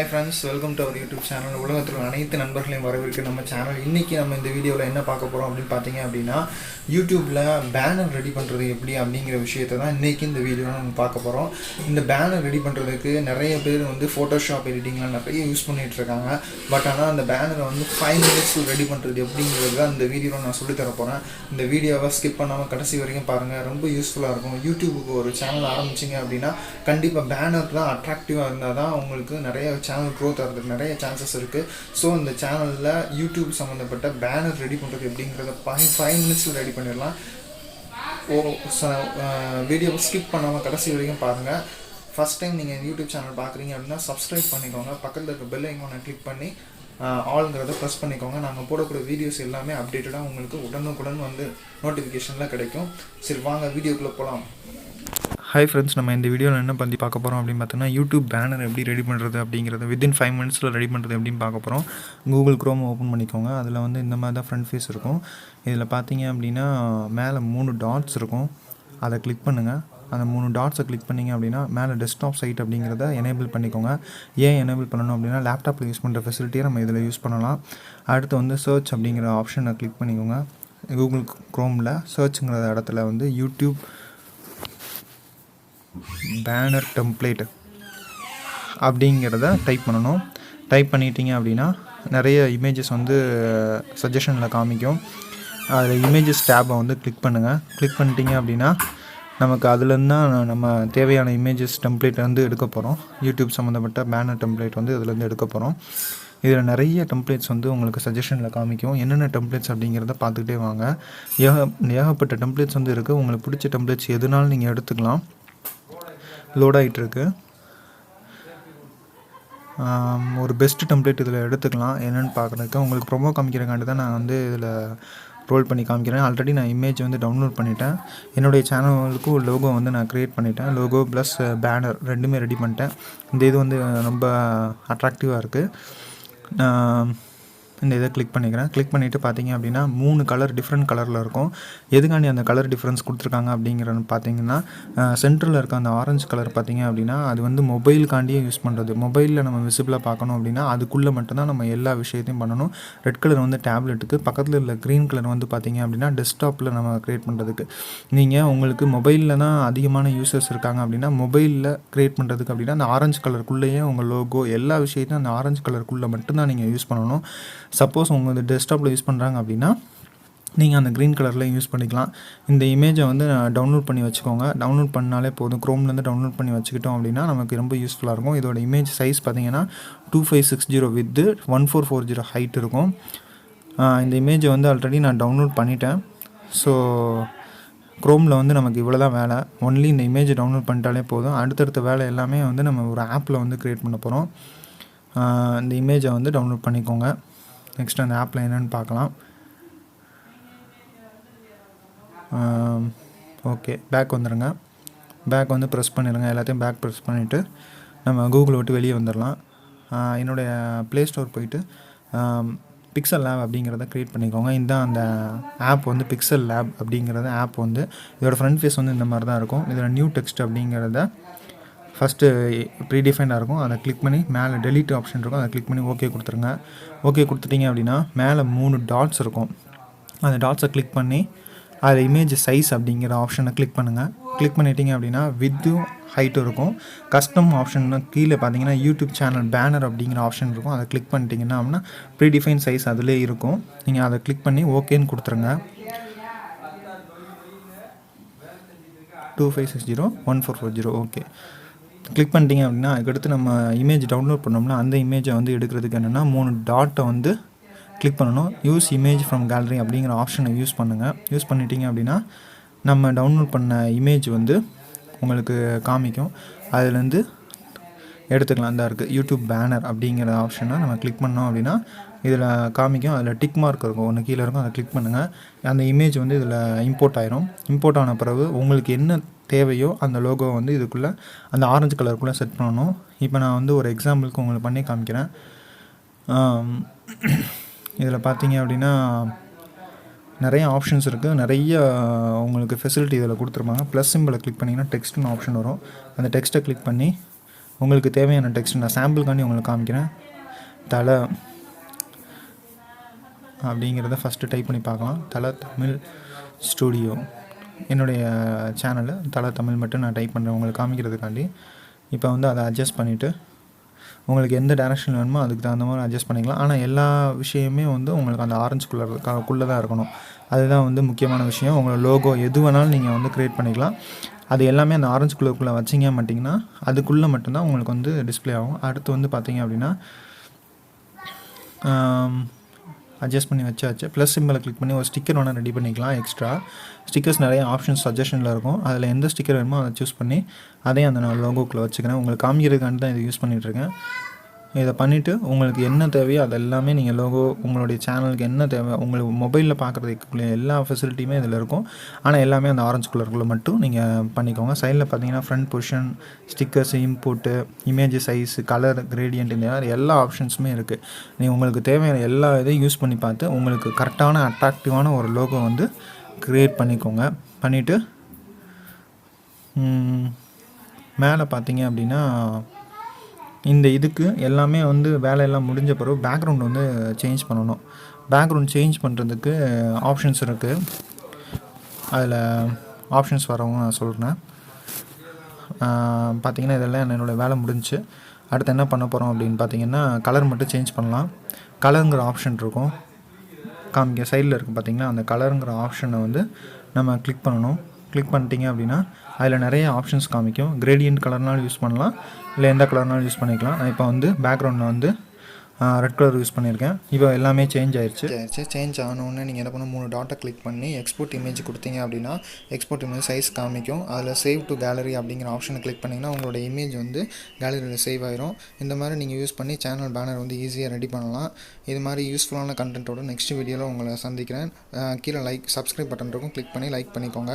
Friends, welcome to our YouTube channel. உலகத்தில் அனைத்து நண்பர்களையும் வரவேற்க நம்ம சேனல். இன்றைக்கி நம்ம இந்த வீடியோவில் என்ன பார்க்க போகிறோம் அப்படின்னு பார்த்தீங்க அப்படின்னா, யூடியூப்பில் பேனர் ரெடி பண்ணுறது எப்படி அப்படிங்கிற விஷயத்தை தான் இன்றைக்கி இந்த வீடியோவில் நம்ம பார்க்க போகிறோம். இந்த பேனர் ரெடி பண்ணுறதுக்கு நிறைய பேர் வந்து ஃபோட்டோஷாப் எடிட்டிங்லாம் நிறைய யூஸ் பண்ணிகிட்ருக்காங்க. பட் ஆனால் அந்த பேனரை வந்து 5 minutes ரெடி பண்ணுறது எப்படிங்கிறது தான் இந்த வீடியோவில் நான் சொல்லித்தர போகிறேன். இந்த வீடியோவை ஸ்கிப் பண்ணாமல் கடைசி வரைக்கும் பாருங்கள், ரொம்ப யூஸ்ஃபுல்லாக இருக்கும். யூடியூபுக்கு ஒரு சேனல் ஆரம்பிச்சிங்க அப்படின்னா கண்டிப்பாக பேனர் தான் அட்ராக்டிவாக இருந்தால் தான் உங்களுக்கு நிறைய சேனல் க்ரோத் ஆகிறதுக்கு நிறைய சான்சஸ் இருக்குது. ஸோ இந்த சேனலில் யூடியூப் சம்மந்தப்பட்ட பேனர் ரெடி பண்ணுறது எப்படிங்கிறத 5 minutes ரெடி பண்ணிடலாம். வீடியோவை ஸ்கிப் பண்ணாமல் கடைசி வரைக்கும் பாருங்கள். ஃபஸ்ட் டைம் நீங்கள் யூடியூப் சேனல் பார்க்குறீங்க அப்படின்னா சப்ஸ்கிரைப் பண்ணிக்கோங்க. பக்கத்தில் இருக்க பெல் ஐகானை கிளிக் பண்ணி ஆளுங்கிறத ப்ரெஸ் பண்ணிக்கோங்க. நாங்கள் போடக்கூடிய வீடியோஸ் எல்லாமே அப்டேட்டடாக உங்களுக்கு உடனுக்குடன் வந்து நோட்டிஃபிகேஷனில் கிடைக்கும். சரி, வாங்க வீடியோக்குள்ளே போகலாம். ஹாய் ஃப்ரெண்ட்ஸ், நம்ம இந்த வீடியோவில் என்ன பற்றி பார்க்க போகிறோம் அப்படின்னு பார்த்தோன்னா, யூடியூப் பேனர் எப்படி ரெடி பண்ணுறது அப்படிங்கிறது வித்தின் 5 minutes ரெடி பண்ணுறது எப்படின்னு பார்க்க போகிறோம். கூகுள் க்ரோம் ஓப்பன் பண்ணிக்கோங்க. அதில் வந்து இந்த மாதிரி தான் ஃப்ரண்ட் ஃபேஸ் இருக்கும். இதில் பார்த்தீங்க அப்படின்னா மேலே 3 டாட்ஸ் இருக்கும். அதை கிளிக் பண்ணுங்கள். அந்த 3 டாட்ஸை கிளிக் பண்ணிங்க அப்படின்னா மேலே டெஸ்க்டாப் சைட் அப்படிங்கிறத எனேபிள் பண்ணிக்கோங்க. ஏன் எனேபிள் பண்ணணும் அப்படின்னா, லேப்டாப்பில் யூஸ் பண்ணுற ஃபெசிலிட்டியை நம்ம இதில் யூஸ் பண்ணலாம். அடுத்து வந்து சர்ச் அப்படிங்கிற ஆப்ஷனை கிளிக் பண்ணிக்கோங்க. கூகுள் க்ரோமில் சர்ச்சுங்கிற இடத்துல வந்து யூடியூப் பேனர் டெம்ப்ளேட் அப்படிங்கிறத டைப் பண்ணணும். டைப் பண்ணிட்டீங்க அப்படின்னா நிறைய இமேஜஸ் வந்து சஜஷனில் காமிக்கும். அதில் இமேஜஸ் டேப்பை வந்து கிளிக் பண்ணுங்கள். கிளிக் பண்ணிட்டீங்க அப்படின்னா நமக்கு அதுலேருந்து தான் நம்ம தேவையான இமேஜஸ் டெம்ப்ளேட் வந்து எடுக்க போகிறோம். யூடியூப் சம்மந்தப்பட்ட பேனர் டெம்ப்ளேட் வந்து இதுலேருந்து எடுக்க போகிறோம். இதில் நிறைய டெம்ப்ளேட்ஸ் வந்து உங்களுக்கு சஜஷனில் காமிக்கும். என்னென்ன டெம்ப்ளேட்ஸ் அப்படிங்கிறத பார்த்துக்கிட்டே வாங்க. ஏகப்பட்ட டெம்ப்ளேட்ஸ் வந்து இருக்குது. உங்களுக்கு பிடிச்ச டெம்ப்ளேட்ஸ் எதுனாலும் நீங்கள் எடுத்துக்கலாம். லோட் ஆகிட்டுருக்கு. ஒரு பெஸ்ட்டு டெம்ப்ளேட் இதில் எடுத்துக்கலாம். என்னென்னு பார்க்குறதுக்கு உங்களுக்கு ப்ரொமோ காமிக்கிறக்காண்டி தான் நான் வந்து இதில் ரோல் பண்ணி காமிக்கிறேன். ஆல்ரெடி நான் இமேஜ் வந்து டவுன்லோட் பண்ணிட்டேன். என்னுடைய சேனலுக்கு ஒரு லோகோ வந்து நான் க்ரியேட் பண்ணிட்டேன். லோகோ ப்ளஸ் பேனர் ரெண்டுமே ரெடி பண்ணிட்டேன். இந்த இது வந்து ரொம்ப அட்ராக்டிவாக இருக்குது. இந்த இதை கிளிக் பண்ணிக்கிறேன். கிளிக் பண்ணிவிட்டு பார்த்தீங்க அப்படின்னா 3 கலர் டிஃப்ரெண்ட் கலரில் இருக்கும். எதுக்காண்டி அந்த கலர் டிஃப்ரென்ஸ் கொடுத்துருக்காங்க அப்படிங்கிறது பார்த்தீங்கன்னா, சென்டரில் இருக்க அந்த ஆரஞ்சு கலர் பார்த்தீங்க அப்படின்னா அது வந்து மொபைலுக்காண்டியே யூஸ் பண்ணுறது. மொபைலில் நம்ம விசிபிளாக பார்க்கணும் அப்படின்னா அதுக்குள்ளே மட்டும்தான் நம்ம எல்லா விஷயத்தையும் பண்ணணும். ரெட் கலர் வந்து டேப்லெட்டுக்கு, பக்கத்தில் உள்ள க்ரீன் கலர் வந்து பார்த்தீங்க அப்படின்னா டெஸ்க்டாப்பில் நம்ம க்ரியேட் பண்ணுறதுக்கு. நீங்கள் உங்களுக்கு மொபைலில் தான் அதிகமான யூசர்ஸ் இருக்காங்க அப்படின்னா மொபைலில் க்ரியேட் பண்ணுறதுக்கு அப்படின்னா அந்த ஆரஞ்சு கலருக்குள்ளேயே உங்கள் லோகோ எல்லா விஷயத்தையும் அந்த ஆரஞ்சு கலருக்குள்ளே மட்டும்தான் நீங்கள் யூஸ் பண்ணணும். சப்போஸ் உங்கள் டெஸ்க்டாப்பில் யூஸ் பண்ணுறாங்க அப்படின்னா நீங்கள் அந்த க்ரீன் கலரில் யூஸ் பண்ணிக்கலாம். இந்த இமேஜை வந்து டவுன்லோட் பண்ணி வச்சுக்கோங்க. டவுன்லோட் பண்ணாலே போதும். க்ரோம்லேருந்து டவுன்லோட் பண்ணி வச்சுக்கிட்டோம் அப்படின்னா நமக்கு ரொம்ப யூஸ்ஃபுல்லாக இருக்கும். இதோட இமேஜ் சைஸ் பார்த்தீங்கன்னா 2560 வித்து 1440 ஹைட் இருக்கும். இந்த இமேஜை வந்து ஆல்ரெடி நான் டவுன்லோட் பண்ணிட்டேன். ஸோ க்ரோமில் வந்து நமக்கு இவ்வளோ தான் வேலை. ஒன்லி இந்த இமேஜை டவுன்லோட் பண்ணிட்டாலே போதும். அடுத்தடுத்த வேலை எல்லாமே வந்து நம்ம ஒரு ஆப்பில் வந்து க்ரியேட் பண்ண போகிறோம். இந்த இமேஜை வந்து டவுன்லோட் பண்ணிக்கோங்க. நெக்ஸ்ட் அந்த ஆப்பில் என்னென்னு பார்க்கலாம். ஓகே, பேக் வந்துடுங்க. பேக் வந்து ப்ரெஸ் பண்ணிடுங்க. எல்லாத்தையும் பேக் ப்ரெஸ் பண்ணிவிட்டு நம்ம கூகுள் விட்டு வெளியே வந்துடலாம். என்னுடைய ப்ளே ஸ்டோர் போயிட்டு பிக்சல் லேப் அப்படிங்கிறத க்ரியேட் பண்ணிக்கோங்க. இந்த அந்த ஆப் வந்து பிக்சல் லேப் அப்படிங்கிறத ஆப் வந்து இதோட ஃப்ரண்ட் ஃபேஸ் வந்து இந்த மாதிரி தான் இருக்கும். இதில் நியூ டெக்ஸ்ட் அப்படிங்கிறத ஃபஸ்ட்டு ப்ரீடிஃபைண்டாக இருக்கும். அதை கிளிக் பண்ணி மேலே டெலீட் ஆப்ஷன் இருக்கும். அதை கிளிக் பண்ணி ஓகே கொடுத்துருங்க. ஓகே கொடுத்துட்டிங்க அப்படின்னா மேலே 3 டாட்ஸ் இருக்கும். அந்த டாட்ஸை கிளிக் பண்ணி அதில் இமேஜ் சைஸ் அப்படிங்கிற ஆப்ஷனை கிளிக் பண்ணுங்கள். கிளிக் பண்ணிட்டீங்க அப்படின்னா வித்தும் ஹைட்டும் இருக்கும். கஸ்டம் ஆப்ஷன் கீழே பார்த்தீங்கன்னா யூடியூப் சேனல் பேனர் அப்படிங்கிற ஆப்ஷன் இருக்கும். அதை கிளிக் பண்ணிட்டீங்கன்னா அப்படின்னா ப்ரீடிஃபைன் சைஸ் அதிலே இருக்கும். நீங்கள் அதை கிளிக் பண்ணி ஓகேன்னு கொடுத்துருங்க. 2560 1440 ஓகே கிளிக் பண்ணிட்டீங்க அப்படின்னா அதுக்கடுத்து நம்ம இமேஜ் டவுன்லோட் பண்ணோம்னா அந்த இமேஜை வந்து எடுக்கிறதுக்கு என்னென்னா 3 டாட்டை வந்து கிளிக் பண்ணணும். யூஸ் இமேஜ் ஃப்ரம் கேலரி அப்படிங்கிற ஆப்ஷனை யூஸ் பண்ணுங்கள். யூஸ் பண்ணிட்டீங்க அப்படின்னா நம்ம டவுன்லோட் பண்ண இமேஜ் வந்து உங்களுக்கு காமிக்கும். அதுலேருந்து எடுத்துக்கலாம். தான் இருக்குது யூடியூப் பேனர் அப்படிங்கிற ஆப்ஷனை நம்ம கிளிக் பண்ணோம் அப்படின்னா இதில் காமிக்கும். அதில் டிக் மார்க் இருக்கும், ஒன்று கீழே இருக்கும். அதை கிளிக் பண்ணுங்கள். அந்த இமேஜ் வந்து இதில் இம்போர்ட் ஆயிரும். இம்போர்ட் ஆன பிறகு உங்களுக்கு என்ன தேவையோ அந்த லோகோ வந்து இதுக்குள்ளே அந்த ஆரஞ்சு கலருக்குள்ளே செட் பண்ணணும். இப்போ நான் வந்து ஒரு எக்ஸாம்பிளுக்கு உங்களுக்கு பண்ணி காமிக்கிறேன். இதில் பார்த்தீங்க அப்படின்னா நிறைய ஆப்ஷன்ஸ் இருக்குது. நிறைய உங்களுக்கு ஃபெசிலிட்டி இதில் கொடுத்துருப்பாங்க. ப்ளஸ் சிம்பிளை கிளிக் பண்ணிங்கன்னா டெக்ஸ்ட்னு ஆப்ஷன் வரும். அந்த டெக்ஸ்ட்டை கிளிக் பண்ணி உங்களுக்கு தேவையான டெக்ஸ்ட் நான் சாம்பிளுக்காண்டி உங்களுக்கு காமிக்கிறேன். தலை அப்படிங்கிறத ஃபஸ்ட்டு டைப் பண்ணி பார்க்கலாம். தலை தமிழ் ஸ்டூடியோ என்னுடைய சேனலு தலை தமிழ் மட்டும் நான் டைப் பண்ணுறேன் உங்களுக்கு காமிக்கிறதுக்காண்டி. இப்போ வந்து அதை அட்ஜஸ்ட் பண்ணிவிட்டு உங்களுக்கு எந்த டேரெக்ஷன் வேணுமோ அதுக்கு தகுந்த மாதிரி அட்ஜஸ்ட் பண்ணிக்கலாம். ஆனால் எல்லா விஷயமே வந்து உங்களுக்கு அந்த ஆரஞ்சுக்குள்ளே தான் இருக்கணும். அதுதான் வந்து முக்கியமான விஷயம். உங்களோட லோகோ எது வேணாலும் நீங்கள் வந்து க்ரியேட் பண்ணிக்கலாம். அது எல்லாமே அந்த ஆரஞ்சுக்குள்ளே வச்சிங்க மாட்டிங்கன்னா அதுக்குள்ளே மட்டும்தான் உங்களுக்கு வந்து டிஸ்பிளே ஆகும். அடுத்து வந்து பார்த்திங்க அப்படின்னா அட்ஜஸ்ட் பண்ணி வச்சாச்சு. ப்ளஸ் சிம்பிளை கிளிக் பண்ணி ஒரு ஸ்டிக்கர் வேணால் ரெடி பண்ணிக்கலாம். எக்ஸ்ட்ரா ஸ்டிக்கர்ஸ் நிறைய ஆப்ஷன்ஸ் சஜஷனில் இருக்கும். அதில் எந்த ஸ்டிக்கர் வேணுமோ அதை சூஸ் பண்ணி அதையும் அந்த நான் லோகோக்குள்ளே வச்சுக்கிறேன். உங்களுக்கு காமிக்கிறதுக்காண்டி தான் இதை யூஸ் பண்ணிகிட்ருக்கேன். இதை பண்ணிவிட்டு உங்களுக்கு என்ன தேவையோ அது எல்லாமே நீங்கள் லோகோ உங்களுடைய சேனலுக்கு என்ன தேவை உங்களுக்கு மொபைலில் பார்க்குறதுக்குள்ள எல்லா ஃபெசிலிட்டியுமே இதில் இருக்கும். ஆனால் எல்லாமே அந்த ஆரஞ்சு கலருக்குள்ளே மட்டும் நீங்கள் பண்ணிக்கோங்க. சைடில் பார்த்தீங்கன்னா front position, stickers, import, image size, colour, gradient இந்த மாதிரி எல்லா ஆப்ஷன்ஸுமே இருக்குது. நீங்கள் உங்களுக்கு தேவையான எல்லா இதையும் யூஸ் பண்ணி பார்த்து உங்களுக்கு கரெக்டான அட்ராக்டிவான ஒரு லோகோ வந்து க்ரியேட் பண்ணிக்கோங்க. பண்ணிவிட்டு மேலே பார்த்தீங்க அப்படின்னா இந்த இதுக்கு எல்லாமே வந்து வேலையெல்லாம் முடிஞ்ச பிறகு பேக்ரவுண்ட் வந்து சேஞ்ச் பண்ணணும். பேக்ரவுண்ட் சேஞ்ச் பண்ணுறதுக்கு ஆப்ஷன்ஸ் இருக்குது. அதில் ஆப்ஷன்ஸ் வரவங்க நான் சொல்கிறேன். பார்த்திங்கன்னா இதெல்லாம் என்னோடய வேலை முடிஞ்சு. அடுத்து என்ன பண்ண போகிறோம் அப்படின்னு பார்த்தீங்கன்னா கலர் மட்டும் சேஞ்ச் பண்ணலாம். கலருங்கிற ஆப்ஷன் இருக்கும் காமிக்க சைடில் இருக்குது பார்த்திங்கன்னா. அந்த கலருங்கிற ஆப்ஷனை வந்து நம்ம கிளிக் பண்ணணும். கிளிக் பண்ணிட்டீங்க அப்படின்னா அதில் நிறைய ஆப்ஷன்ஸ் காமிக்கும். கிரேடியன்ட் கலர்னாலும் யூஸ் பண்ணலாம், இல்லை எந்த கலர்னாலும் யூஸ் பண்ணிக்கலாம். நான் இப்போ வந்து பேக்ரவுண்டில் வந்து ரெட் கலர் யூஸ் பண்ணியிருக்கேன். இப்போ எல்லாமே சேஞ்ச் ஆயிடுச்சு. சேஞ்ச் ஆனோடனே நீங்கள் என்ன பண்ணணும், 3 டாட்டை கிளிக் பண்ணி எக்ஸ்போர்ட் இமேஜ் கொடுத்தீங்க அப்படின்னா எக்ஸ்போர்ட் இமேஜ் சைஸ் காமிக்கும். அதில் சேவ் டு கேலரி அப்படிங்கிற ஆப்ஷனை கிளிக் பண்ணிங்கன்னா உங்களோட இமேஜ் வந்து கேலரியில் சேவ் ஆயிரும். இந்த மாதிரி நீங்கள் யூஸ் பண்ணி சேனல் பேனர் வந்து ஈஸியாக ரெடி பண்ணலாம். இது மாதிரி யூஸ்ஃபுல்லான கண்டென்ட்டோட நெக்ஸ்ட் வீடியோவில் உங்களை சந்திக்கிறேன். கீழே சப்ஸ்கிரைப் பட்டன் இருக்கும், கிளிக் பண்ணி லைக் பண்ணிக்கோங்க.